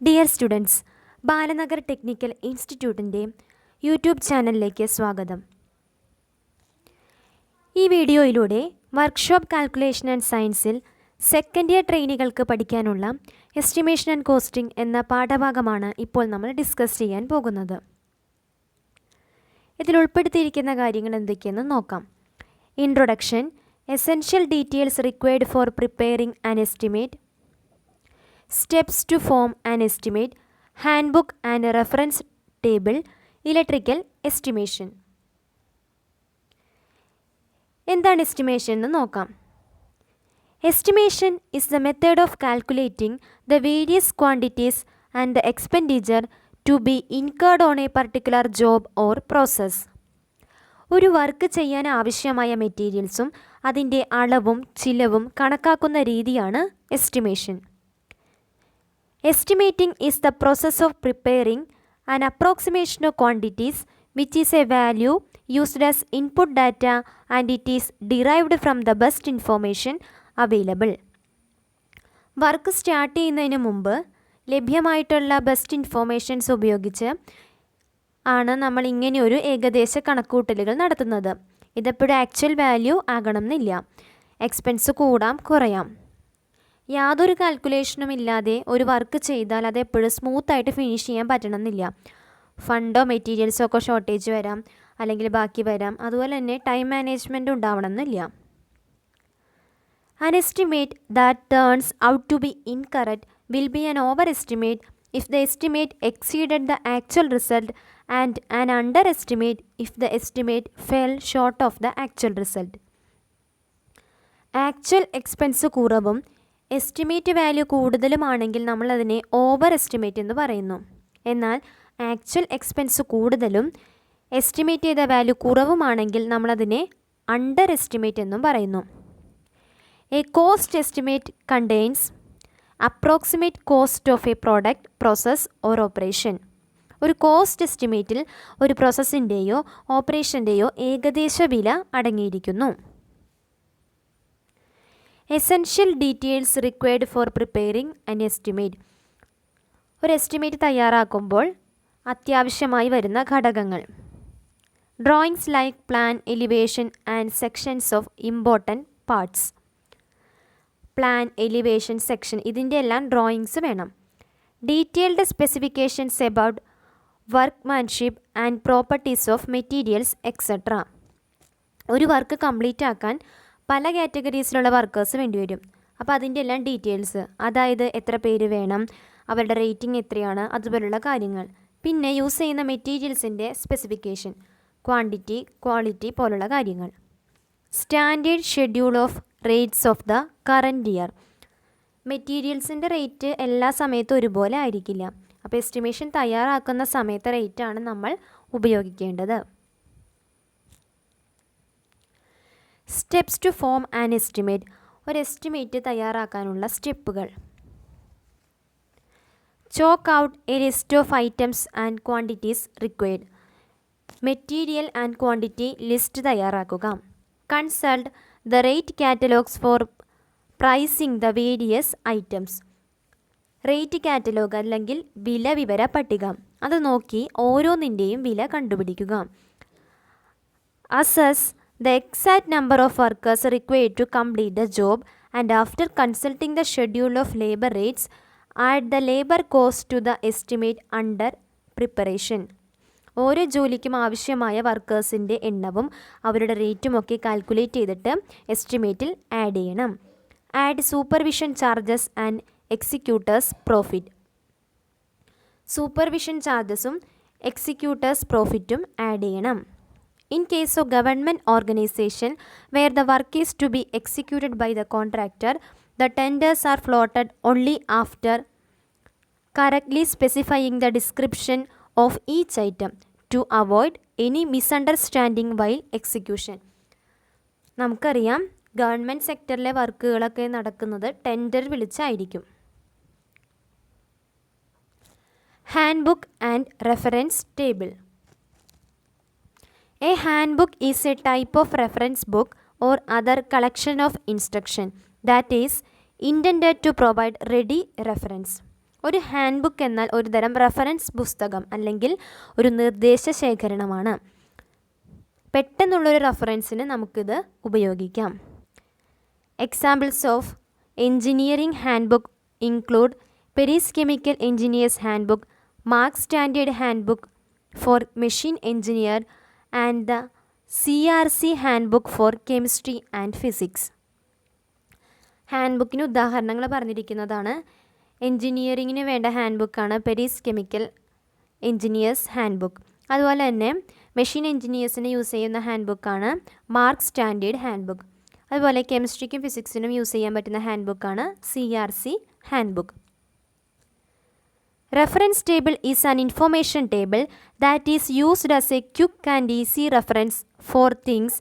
Dear students, Balanagar technical ഇൻസ്റ്റിറ്റ്യൂട്ടിൻ്റെ YouTube ചാനലിലേക്ക് സ്വാഗതം. ഈ വീഡിയോയിലൂടെ വർക്ക്ഷോപ്പ് കാൽക്കുലേഷൻ ആൻഡ് സയൻസിൽ സെക്കൻഡ് ഇയർ ട്രെയിനികൾക്ക് പഠിക്കാനുള്ള എസ്റ്റിമേഷൻ ആൻഡ് കോസ്റ്റിംഗ് എന്ന പാഠഭാഗമാണ് ഇപ്പോൾ നമ്മൾ ഡിസ്കസ് ചെയ്യാൻ പോകുന്നത്. ഇതിൽ ഉൾപ്പെടുത്തിയിരിക്കുന്ന കാര്യങ്ങൾ എന്തൊക്കെയെന്ന് നോക്കാം. Introduction, essential details required for preparing an estimate, steps to form an estimate, handbook and reference table, electrical estimation. എന്താണ് എസ്റ്റിമേഷൻ എന്ന് നോക്കാം. Estimation is the method of calculating the various quantities and the expenditure to be incurred on a particular job or process. ഒരു work ചെയ്യാൻ ആവശ്യമായ മെറ്റീരിയൽസും അതിൻ്റെ അളവും ചിലവും കണക്കാക്കുന്ന രീതിയാണ് estimation. Estimating is the process of preparing an approximation of quantities which is a value used as input data and it is derived from the best information available. Work start ചെയ്യുന്നതിന് മുമ്പ് ലഭ്യമായിട്ടുള്ള ബെസ്റ്റ് ഇൻഫോർമേഷൻസ് ഉപയോഗിച്ച് ആണ് നമ്മൾ ഇങ്ങനെയൊരു ഏകദേശ കണക്കൂട്ടലുകൾ നടത്തുന്നത്. ഇതെപ്പോഴും actual value ആകണം എന്നില്ല. എക്സ്പെൻസ് കൂടാം കുറയാം. യാതൊരു കാൽക്കുലേഷനും ഇല്ലാതെ ഒരു വർക്ക് ചെയ്താൽ അത് എപ്പോഴും സ്മൂത്തായിട്ട് ഫിനിഷ് ചെയ്യാൻ പറ്റണമെന്നില്ല. ഫണ്ടോ മെറ്റീരിയൽസോ ഒക്കെ ഷോർട്ടേജ് വരാം, അല്ലെങ്കിൽ ബാക്കി വരാം. അതുപോലെ തന്നെ ടൈം മാനേജ്മെൻറ്റ് ഉണ്ടാവണമെന്നില്ല. An estimate that turns out to be incorrect will be an overestimate if the estimate exceeded the actual result and an underestimate if the estimate fell short of the actual result. Actual expense കുറവും estimate value കൂടുതലുമാണെങ്കിൽ നമ്മളതിനെ over estimate എന്ന് പറയുന്നു. എന്നാൽ actual expense കൂടുതലും estimate ചെയ്ത value കുറവുമാണെങ്കിൽ നമ്മളതിനെ under estimate എന്നും പറയുന്നു. A cost estimate contains approximate cost of A product, process or operation. ഒരു കോസ്റ്റ് എസ്റ്റിമേറ്റിൽ ഒരു പ്രോസസ്സിൻ്റെയോ ഓപ്പറേഷൻ്റെയോ ഏകദേശ വില അടങ്ങിയിരിക്കുന്നു. Essential details required for preparing an estimate. ഒരു എസ്റ്റിമേറ്റ് തയ്യാറാക്കുമ്പോൾ അത്യാവശ്യമായി വരുന്ന ഘടകങ്ങൾ: drawings like plan, elevation and sections of important parts. Plan, elevation, section ഇതിൻ്റെ എല്ലാം ഡ്രോയിങ്സ് വേണം. Detailed specifications about workmanship and properties of materials etcetera. ഒരു വർക്ക് കംപ്ലീറ്റ് ആക്കാൻ പല കാറ്റഗറീസിലുള്ള വർക്കേഴ്സ് വേണ്ടിവരും. അപ്പോൾ അതിൻ്റെ എല്ലാം ഡീറ്റെയിൽസ്, അതായത് എത്ര പേര് വേണം, അവരുടെ റേറ്റിംഗ് എത്രയാണ്, അതുപോലുള്ള കാര്യങ്ങൾ. പിന്നെ യൂസ് ചെയ്യുന്ന മെറ്റീരിയൽസിൻ്റെ സ്പെസിഫിക്കേഷൻ, ക്വാണ്ടിറ്റി, ക്വാളിറ്റി പോലുള്ള കാര്യങ്ങൾ. Standard schedule of rates of the current year. മെറ്റീരിയൽസിൻ്റെ റേറ്റ് എല്ലാ സമയത്തും ഒരുപോലെ ആയിരിക്കില്ല. അപ്പോൾ എസ്റ്റിമേഷൻ തയ്യാറാക്കുന്ന സമയത്തെ റേറ്റാണ് നമ്മൾ ഉപയോഗിക്കേണ്ടത്. Steps to form an estimate. ഒരു എസ്റ്റിമേറ്റ് തയ്യാറാക്കാനുള്ള സ്റ്റെപ്പുകൾ: chalk out a list of items and quantities required. Material and quantity list തയ്യാറാക്കുക. Consult the rate catalogues for pricing the various items. Rate catalogue അല്ലെങ്കിൽ വില വിവര പട്ടിക, അത് നോക്കി ഓരോന്നിൻ്റെയും വില കണ്ടുപിടിക്കുക. Assess the exact number of workers required to complete the job and after consulting the schedule of labor rates, add the labor cost to the estimate under preparation. ഓരോ ജോലിക്കും ആവശ്യമായ വർക്കേഴ്സിൻ്റെ എണ്ണവും അവരുടെ റേറ്റുമൊക്കെ കാൽക്കുലേറ്റ് ചെയ്തിട്ട് എസ്റ്റിമേറ്റിൽ ആഡ് ചെയ്യണം. Add supervision charges and executors profit. Supervision ചാർജസും എക്സിക്യൂട്ടേഴ്സ് പ്രോഫിറ്റും ആഡ് ചെയ്യണം. In case of government organization where the work is to be executed by the contractor, the tenders are floated only after correctly specifying the description of each item to avoid any misunderstanding while execution. നമുക്കറിയാം, government സെക്ടറിലെ വർക്കുകളൊക്കെ നടക്കുന്നത് tender വിളിച്ചായിരിക്കും. Handbook and reference table. A handbook is a type of reference book or other collection of instruction that is intended to provide ready reference. ഒരു hand book എന്നാൽ ഒരു തരം reference പുസ്തകം അല്ലെങ്കിൽ ഒരു നിർദ്ദേശ ശേഖരണമാണ്. പെട്ടെന്നുള്ളൊരു റെഫറൻസിന് നമുക്കിത് ഉപയോഗിക്കാം. Examples of engineering handbook include Perry's chemical engineers handbook, Marks standard handbook for machine engineer and the CRC handbook for chemistry and physics. ഹാൻഡ് ബുക്കിന് ഉദാഹരണങ്ങൾ പറഞ്ഞിരിക്കുന്നതാണ്. എഞ്ചിനീയറിങ്ങിന് വേണ്ട ഹാൻഡ് ബുക്കാണ് Perry's chemical engineers handbook. അതുപോലെ തന്നെ മെഷീൻ എഞ്ചിനീയേഴ്സിന് യൂസ് ചെയ്യുന്ന ഹാൻഡ് ബുക്കാണ് മാർക്ക് സ്റ്റാൻഡേർഡ് ഹാൻഡ് ബുക്ക്. അതുപോലെ കെമിസ്ട്രിക്കും ഫിസിക്സിനും യൂസ് ചെയ്യാൻ പറ്റുന്ന ഹാൻഡ് ബുക്കാണ് CRC handbook. Reference table is an information table that is used as a quick and easy reference for things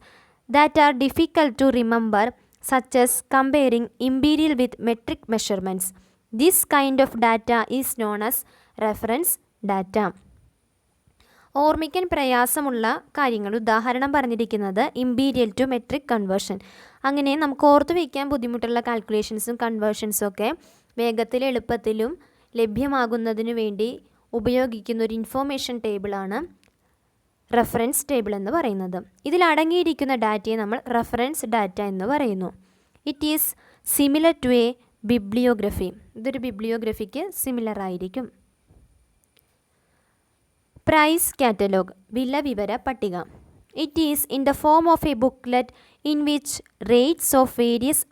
that are difficult to remember, such as comparing imperial with metric measurements. This kind of data is known as reference data. ഓർമ്മിക്കാൻ പ്രയാസമുള്ള കാര്യങ്ങൾ ഉദാഹരണം പറഞ്ഞിരിക്കുന്നത് imperial to metric conversion. അങ്ങനെ നമുക്ക് ഓർത്തു വയ്ക്കാൻ ബുദ്ധിമുട്ടുള്ള കാൽക്കുലേഷൻസും കൺവേർഷൻസും ഒക്കെ വേഗത്തിലും എളുപ്പത്തിലും ലഭ്യമാകുന്നതിനു വേണ്ടി ഉപയോഗിക്കുന്ന ഒരു ഇൻഫോർമേഷൻ ടേബിളാണ് റെഫറൻസ് ടേബിൾ എന്ന് പറയുന്നത്. ഇതിൽ അടങ്ങിയിരിക്കുന്ന ഡാറ്റയെ നമ്മൾ റെഫറൻസ് ഡാറ്റ എന്ന് പറയുന്നു. It is similar to a bibliography. ഇതൊരു ബിബ്ലിയോഗ്രഫിക്ക് സിമിലർ ആയിരിക്കും. പ്രൈസ് കാറ്റലോഗ്, വില വിവര പട്ടിക. It is in the form of a booklet in which rates of various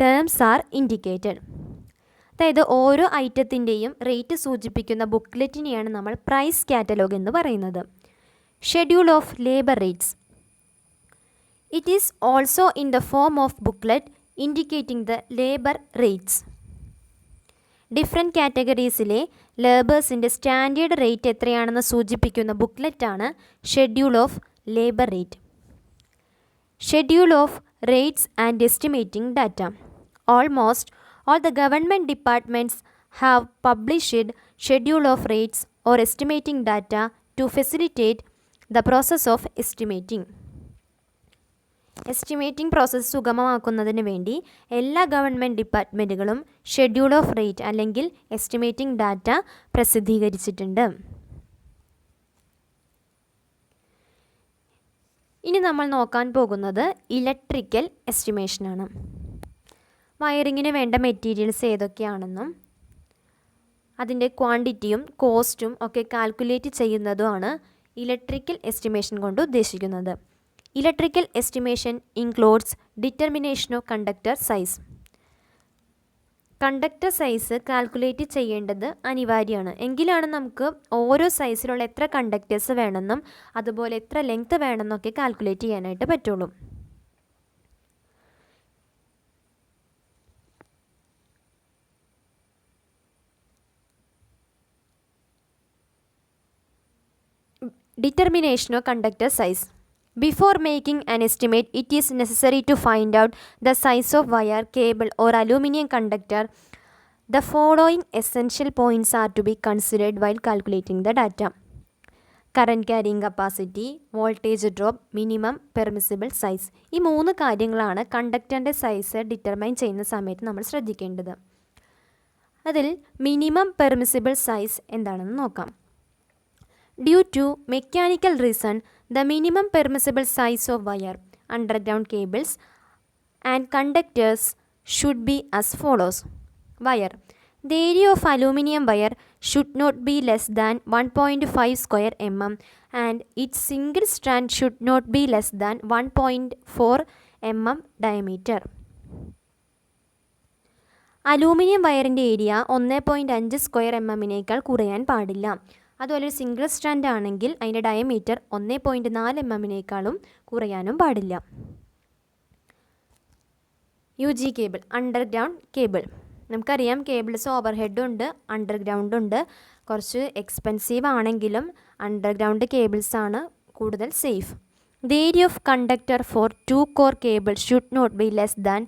terms are indicated. അതായത് ഓരോ ഐറ്റത്തിൻ്റെയും റേറ്റ് സൂചിപ്പിക്കുന്ന ബുക്ക്ലെറ്റിനെയാണ് നമ്മൾ പ്രൈസ് കാറ്റലോഗ് എന്ന് പറയുന്നത്. Schedule of labour rates. It is also in the form of booklet indicating the labour rates. Different കാറ്റഗറീസിലെ ലേബേഴ്സിൻ്റെ standard rate എത്രയാണെന്ന് സൂചിപ്പിക്കുന്ന ബുക്ക്ലെറ്റാണ് schedule of labour rate. Schedule of rates and estimating data. Almost all the government departments have published schedule of rates or estimating data to facilitate the process of estimating. Estimating process സുഗമമാക്കുന്നതിന് വേണ്ടി എല്ലാ government ഡിപ്പാർട്ട്മെൻറ്റുകളും schedule of rate അല്ലെങ്കിൽ estimating data പ്രസിദ്ധീകരിച്ചിട്ടുണ്ട്. ഇനി നമ്മൾ നോക്കാൻ പോകുന്നത് electrical എസ്റ്റിമേഷനാണ്. വയറിങ്ങിന് വേണ്ട മെറ്റീരിയൽസ് ഏതൊക്കെയാണെന്നും അതിൻ്റെ ക്വാണ്ടിറ്റിയും കോസ്റ്റും ഒക്കെ കാൽക്കുലേറ്റ് ചെയ്യുന്നതുമാണ് ഇലക്ട്രിക്കൽ എസ്റ്റിമേഷൻ കൊണ്ട് ഉദ്ദേശിക്കുന്നത്. Electrical estimation includes determination of conductor size. Conductor size calculate ചെയ്യേണ്ടത് അനിവാര്യമാണ്. എങ്കിലാണ് നമുക്ക് ഓരോ സൈസിലുള്ള എത്ര കണ്ടക്ടേഴ്സ് വേണമെന്നും അതുപോലെ എത്ര ലെങ്ത് വേണമെന്നൊക്കെ കാൽക്കുലേറ്റ് ചെയ്യാനായിട്ട് പറ്റുള്ളൂ. Determination of conductor size. Before making an estimate, it is necessary to find out the size of wire, cable or aluminum conductor. The following essential points are to be considered while calculating the data. Current carrying capacity, voltage drop, minimum permissible size. ഈ 3 കാര്യങ്ങളാണ് കണ്ടക്ടറിൻ്റെ size determine ചെയ്യുന്ന സമയത്ത് നമ്മൾ ശ്രദ്ധിക്കേണ്ടത്. അതിൽ minimum permissible size എന്താണെന്ന് നോക്കാം. Due to mechanical reason, the minimum permissible size of wire, underground cables and conductors should be as follows. Wire. The area of aluminium wire should not be less than 1.5 square mm and its single strand should not be less than 1.4 mm diameter. Aluminium വയറിൻ്റെ area 1.5 square എമ്മിനേക്കാൾ കുറയാൻ പാടില്ല. അതുപോലെ ഒരു single strand ആണെങ്കിൽ അതിൻ്റെ diameter 1.4 എമ്മിനേക്കാളും കുറയാനും പാടില്ല. UG cable, underground cable. നമുക്കറിയാം കേബിൾസ് ഓവർ ഹെഡും ഉണ്ട് അണ്ടർഗ്രൗണ്ടും ഉണ്ട്. കുറച്ച് എക്സ്പെൻസീവ് ആണെങ്കിലും അണ്ടർഗ്രൗണ്ട് കേബിൾസാണ് കൂടുതൽ safe. The area of conductor for 2 core cable should not be less than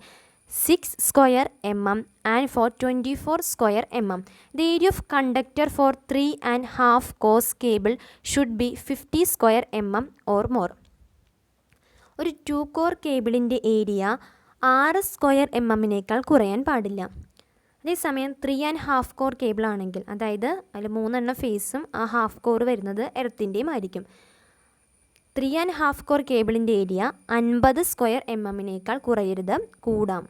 6 square mm and for 24 square mm. The area of conductor for 3.5 course cable should be 50 square mm or more. ഒരു 2 core കേബിളിൻ്റെ area 6 square mm കുറയാൻ പാടില്ല. അതേസമയം 3.5 core cable ആണെങ്കിൽ, അതായത് അതിൽ 3 ഫേസും ആ half core വരുന്നത് എർത്തിൻ്റെയും ആയിരിക്കും. 3.5 കോർ കേബിളിൻ്റെ ഏരിയ 50 സ്ക്വയർ mm കുറയരുത്, കൂടാം.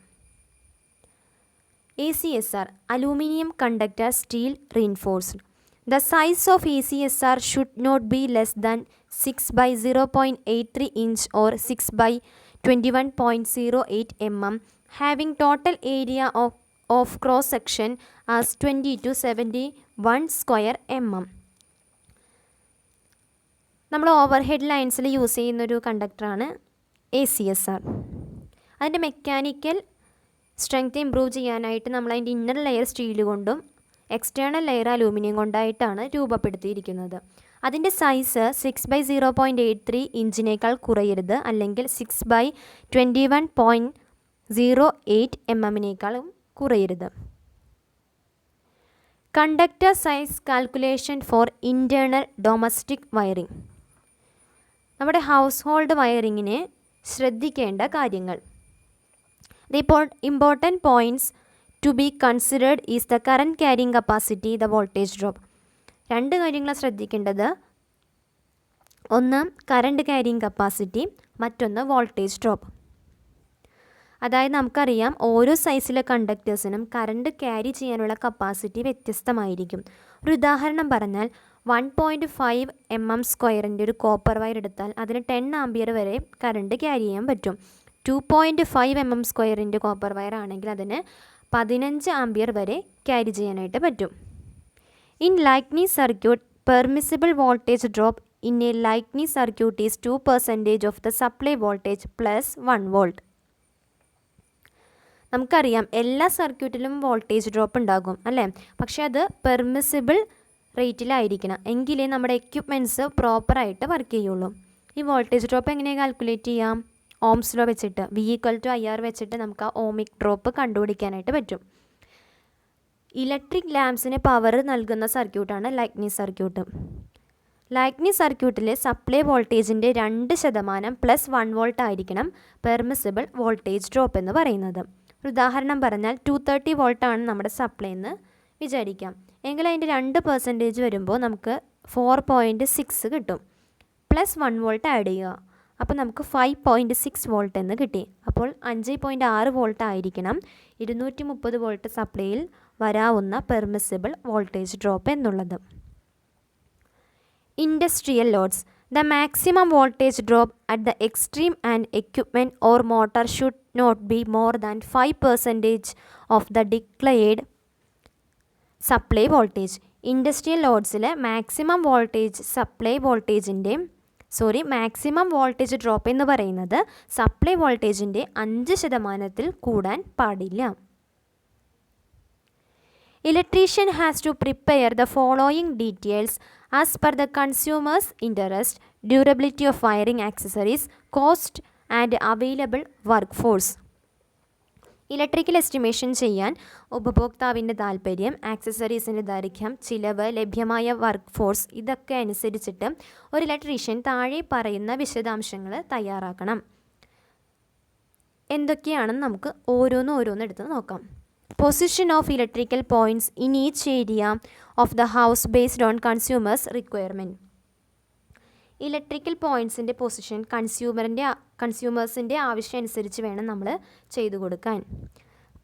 ACSR aluminium conductor steel reinforced. The size of ACSR should not be less than 6 by 0.83 inch or 6 by 21.08 mm, having total area of cross section as 20 to 71 square mm. നമ്മൾ overhead ലൈൻസിൽ use ചെയ്യുന്നൊരു കണ്ടക്ടറാണ് ACSR. അതിൻ്റെ mechanical strength improve ചെയ്യാനായിട്ട് നമ്മൾ അതിൻ്റെ inner layer steel കൊണ്ടും external layer aluminium കൊണ്ടായിട്ടാണ് രൂപപ്പെടുത്തിയിരിക്കുന്നത്. അതിൻ്റെ size 6 by 0.83 ഇഞ്ചിനേക്കാൾ കുറയരുത്, അല്ലെങ്കിൽ 6 by 21.08 mm കുറയരുത്. Conductor size calculation for internal domestic wiring. നമ്മുടെ ഹൗസ് ഹോൾഡ് വയറിങ്ങിന് ശ്രദ്ധിക്കേണ്ട കാര്യങ്ങൾ. The important points to be considered is the current carrying capacity, the voltage drop. രണ്ട് കാര്യങ്ങൾ ശ്രദ്ധിക്കേണ്ടത്. ഒന്ന് കറണ്ട് ക്യാരിയിങ് കപ്പാസിറ്റി, മറ്റൊന്ന് വോൾട്ടേജ് ഡ്രോപ്പ്. അതായത് നമുക്കറിയാം ഓരോ സൈസിലെ കണ്ടക്ടേഴ്സിനും കറണ്ട് ക്യാരി ചെയ്യാനുള്ള കപ്പാസിറ്റി വ്യത്യസ്തമായിരിക്കും. ഒരു ഉദാഹരണം പറഞ്ഞാൽ 1.5 mm സ്ക്വയറിൻ്റെ ഒരു കോപ്പർ വയർ എടുത്താൽ അതിന് 10 ആംപിയർ വരെ കറണ്ട് ക്യാരി ചെയ്യാൻ പറ്റും. 2.5 mm സ്ക്വയറിൻ്റെ കോപ്പർ വയർ ആണെങ്കിൽ അതിന് 15 ആംപിയർ വരെ ക്യാരി ചെയ്യാനായിട്ട് പറ്റും. In lighting circuit, permissible voltage drop in a lighting circuit is 2% of the supply voltage plus 1 volt. നമുക്കറിയാം എല്ലാ സർക്യൂട്ടിലും വോൾട്ടേജ് ഡ്രോപ്പ് ഉണ്ടാകും അല്ലേ, പക്ഷേ അത് പെർമിസിബിൾ റേറ്റിലായിരിക്കണം, എങ്കിലേ നമ്മുടെ എക്യുപ്മെൻറ്റ്സ് പ്രോപ്പറായിട്ട് വർക്ക് ചെയ്യുള്ളൂ. ഈ വോൾട്ടേജ് ഡ്രോപ്പ് എങ്ങനെയാണ് കാൽക്കുലേറ്റ് ചെയ്യാം? ഓംസ് ലോ വെച്ചിട്ട് V=IR വെച്ചിട്ട് നമുക്ക് ആ ഓമിക് ഡ്രോപ്പ് കണ്ടുപിടിക്കാനായിട്ട് പറ്റും. ഇലക്ട്രിക് ലാംപ്സിന് പവർ നൽകുന്ന സർക്യൂട്ടാണ് ലൈക്നി സർക്യൂട്ട്. ലൈക്നി സർക്യൂട്ടിൽ സപ്ലൈ വോൾട്ടേജിൻ്റെ 2% പ്ലസ് 1 വോൾട്ട് ആയിരിക്കണം പെർമിസിബിൾ വോൾട്ടേജ് ഡ്രോപ്പ് എന്ന് പറയുന്നത്. ഒരു ഉദാഹരണം പറഞ്ഞാൽ 230 വോൾട്ടാണ് നമ്മുടെ സപ്ലൈ എന്ന് വിചാരിക്കാം, എങ്കിൽ അതിൻ്റെ 2% വരുമ്പോൾ നമുക്ക് 4.6 കിട്ടും. പ്ലസ് 1 വോൾട്ട് ആഡ് ചെയ്യുക, അപ്പോൾ നമുക്ക് 5.6 വോൾട്ട് എന്ന് കിട്ടി. അപ്പോൾ 5.6 വോൾട്ട് ആയിരിക്കണം 230 വോൾട്ട് സപ്ലൈയിൽ വരാവുന്ന പെർമിസിബിൾ വോൾട്ടേജ് ഡ്രോപ്പ് എന്നുള്ളത്. Industrial loads. The maximum voltage drop at the extreme and equipment or motor should not be more than 5% of the declared supply voltage. Industrial ലോഡ്സിൽ മാക്സിമം വോൾട്ടേജ് ഡ്രോപ്പ് എന്ന് പറയുന്നത് supply വോൾട്ടേജിൻ്റെ 5% കൂടാൻ പാടില്ല. Electrician has to prepare the following details as per the consumer's interest, durability of wiring accessories, cost and available workforce. Electrical estimation ചെയ്യാൻ ഉപഭോക്താവിൻ്റെ താൽപ്പര്യം, ആക്സസറീസിൻ്റെ ദൈർഘ്യം, ചിലവ്, ലഭ്യമായ വർക്ക് ഫോഴ്സ്, ഇതൊക്കെ അനുസരിച്ചിട്ട് ഒരു ഇലക്ട്രീഷ്യൻ താഴെ പറയുന്ന വിശദാംശങ്ങൾ തയ്യാറാക്കണം. എന്തൊക്കെയാണെന്ന് നമുക്ക് ഓരോന്ന് എടുത്ത് നോക്കാം. Position of electrical points in each area of the house based on consumers' requirement. Electrical പോയിൻറ്റ്സിൻ്റെ പൊസിഷൻ കൺസ്യൂമേഴ്സിൻ്റെ ആവശ്യം അനുസരിച്ച് വേണം നമ്മൾ ചെയ്തു കൊടുക്കാൻ.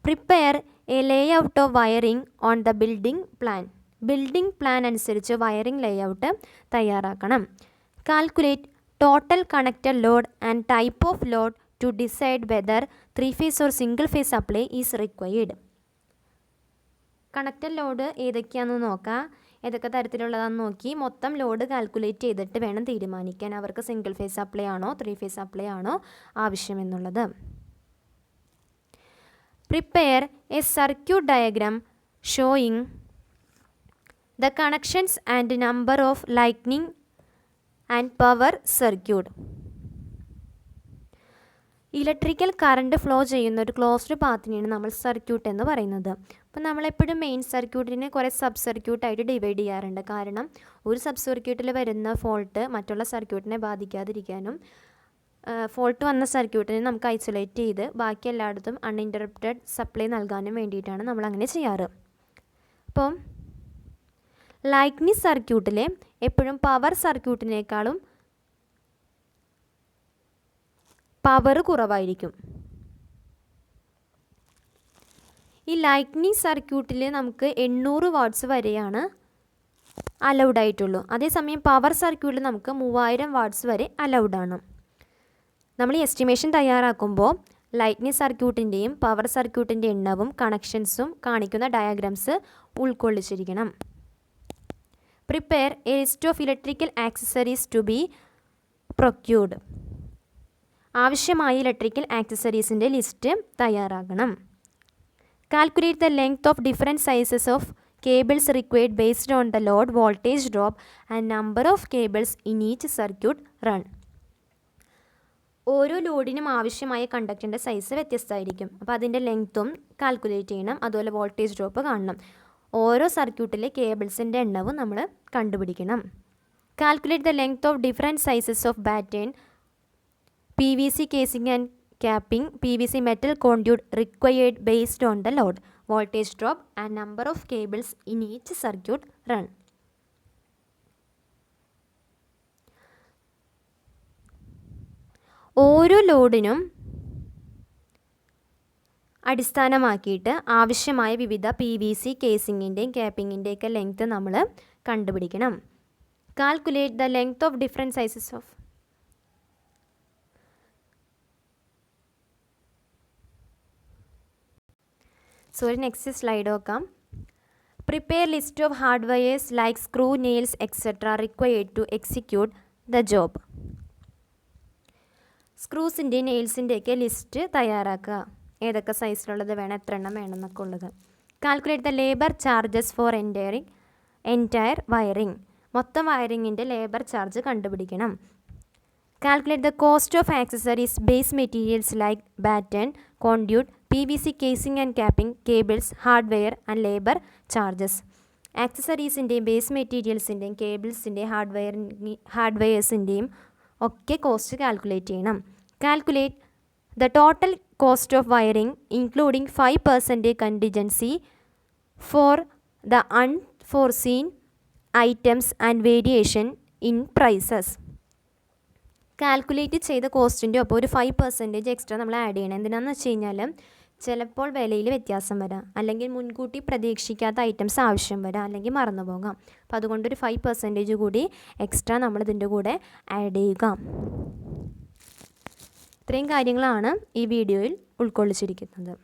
Prepare a layout of wiring on the building plan അനുസരിച്ച് വയറിംഗ് ലേ ഔട്ട് തയ്യാറാക്കണം. Calculate total connected load and type of load to decide whether 3-phase or single phase supply is required. Connected load ഏതൊക്കെയാണെന്ന് നോക്കാം, ഏതൊക്കെ തരത്തിലുള്ളതാണെന്ന് നോക്കി മൊത്തം load calculate ചെയ്തിട്ട് വേണം തീരുമാനിക്കാൻ അവർക്ക് സിംഗിൾ ഫേസ് സപ്ലൈ ആണോ 3-phase സപ്ലൈ ആണോ ആവശ്യമെന്നുള്ളത്. Prepare a circuit diagram showing the connections and number of lightning and power circuit. Electrical current flow ചെയ്യുന്ന ഒരു ക്ലോസ്ഡ് പാത്തിനെയാണ് നമ്മൾ സർക്യൂട്ട് എന്ന് പറയുന്നത്. അപ്പോൾ നമ്മളെപ്പോഴും മെയിൻ സർക്യൂട്ടിനെ കുറേ സബ് സർക്യൂട്ടായിട്ട് ഡിവൈഡ് ചെയ്യാറുണ്ട്. കാരണം ഒരു സബ് സർക്യൂട്ടിൽ വരുന്ന ഫോൾട്ട് മറ്റുള്ള സർക്യൂട്ടിനെ ബാധിക്കാതിരിക്കാനും ഫോൾട്ട് വന്ന സർക്യൂട്ടിനെ നമുക്ക് ഐസൊലേറ്റ് ചെയ്ത് ബാക്കി എല്ലായിടത്തും അൺഇൻറ്ററപ്റ്റഡ് സപ്ലൈ നൽകാനും വേണ്ടിയിട്ടാണ് നമ്മൾ അങ്ങനെ ചെയ്യാറ്. അപ്പം ലൈറ്റ്നിങ് സർക്യൂട്ടിൽ എപ്പോഴും പവർ സർക്യൂട്ടിനേക്കാളും പവർ കുറവായിരിക്കും. ഈ ലൈറ്റ്നിങ് സർക്യൂട്ടിൽ നമുക്ക് 800 വാട്ട്സ് വരെയാണ് അലൗഡ് ആയിട്ടുള്ളൂ. അതേസമയം പവർ സർക്യൂട്ടിൽ നമുക്ക് 3000 വാട്ട്സ് വരെ അലൗഡാണ്. നമ്മൾ ഈ എസ്റ്റിമേഷൻ തയ്യാറാക്കുമ്പോൾ ലൈറ്റ്നിങ് സർക്യൂട്ടിൻ്റെയും പവർ സർക്യൂട്ടിൻ്റെ എണ്ണവും കണക്ഷൻസും കാണിക്കുന്ന ഡയഗ്രാംസ് ഉൾക്കൊള്ളിച്ചിരിക്കണം. Prepare a list of electrical accessories to be procured. ആവശ്യമായ ഇലക്ട്രിക്കൽ ആക്സസറീസിൻ്റെ ലിസ്റ്റ് തയ്യാറാക്കണം. Calculate the length of different sizes of cables required based on the load voltage drop and number of cables in each circuit run. ഓരോ ലോഡിനും ആവശ്യമായ കണ്ടക്ടറിൻ്റെ size വ്യത്യസ്തമായിരിക്കും. അപ്പോൾ അതിൻ്റെ ലെങ്ത്തും കാൽക്കുലേറ്റ് ചെയ്യണം. അതുപോലെ വോൾട്ടേജ് ഡ്രോപ്പ് കാണണം. ഓരോ സർക്യൂട്ടിലെ കേബിൾസിൻ്റെ എണ്ണവും നമ്മൾ കണ്ടുപിടിക്കണം. Calculate the length of different sizes of batten PVC casing and capping PVC metal conduit required based on the load, voltage drop and number of cables in each circuit run. ഓരോ ലോഡിനും അടിസ്ഥാനമാക്കിയിട്ട് ആവശ്യമായ വിവിധ PVC കേസിങ്ങിൻ്റെയും ക്യാപ്പിങ്ങിൻ്റെയൊക്കെ length നമ്മൾ കണ്ടുപിടിക്കണം. Calculate the length of different sizes of next slide നോക്കാം. Prepare list of hardwares like screw, nails etcetera required to execute the job. സ്ക്രൂസിൻ്റെയും നെയിൽസിൻ്റെയൊക്കെ list തയ്യാറാക്കുക. ഏതൊക്കെ സൈസിലുള്ളത് വേണം, എത്ര എണ്ണം വേണം എന്നൊക്കെ ഉള്ളത്. Calculate the labour charges for entire wiring. മൊത്തം വയറിങ്ങിൻ്റെ ലേബർ ചാർജ് കണ്ടുപിടിക്കണം. Calculate the cost of accessories base materials like batten, conduit, PVC casing and capping, cables, hardware and labour charges. ആക്സസറീസിൻ്റെയും base മെറ്റീരിയൽസിൻ്റെയും കേബിൾസിൻ്റെയും ഹാർഡ്വെയർസിൻ്റെയും ഒക്കെ കോസ്റ്റ് കാൽക്കുലേറ്റ് ചെയ്യണം. Calculate the total cost of wiring including 5% contingency for the unforeseen items and variation in prices. Calculate ചെയ്ത കോസ്റ്റിൻ്റെ ഒപ്പം ഒരു 5% extra നമ്മൾ ആഡ് ചെയ്യണം. എന്തിനാണെന്ന് വെച്ച് കഴിഞ്ഞാൽ ചിലപ്പോൾ വിലയിൽ വ്യത്യാസം വരാം, അല്ലെങ്കിൽ മുൻകൂട്ടി പ്രതീക്ഷിക്കാത്ത ഐറ്റംസ് ആവശ്യം വരാം, അല്ലെങ്കിൽ മറന്നു പോകാം. അപ്പോൾ അതുകൊണ്ടൊരു 5% കൂടി എക്സ്ട്രാ നമ്മൾ ഇതിൻ്റെ കൂടെ ആഡ് ചെയ്യുക. ഇത്രയും കാര്യങ്ങളാണ് ഈ വീഡിയോയിൽ ഉൾക്കൊള്ളിച്ചിരിക്കുന്നത്.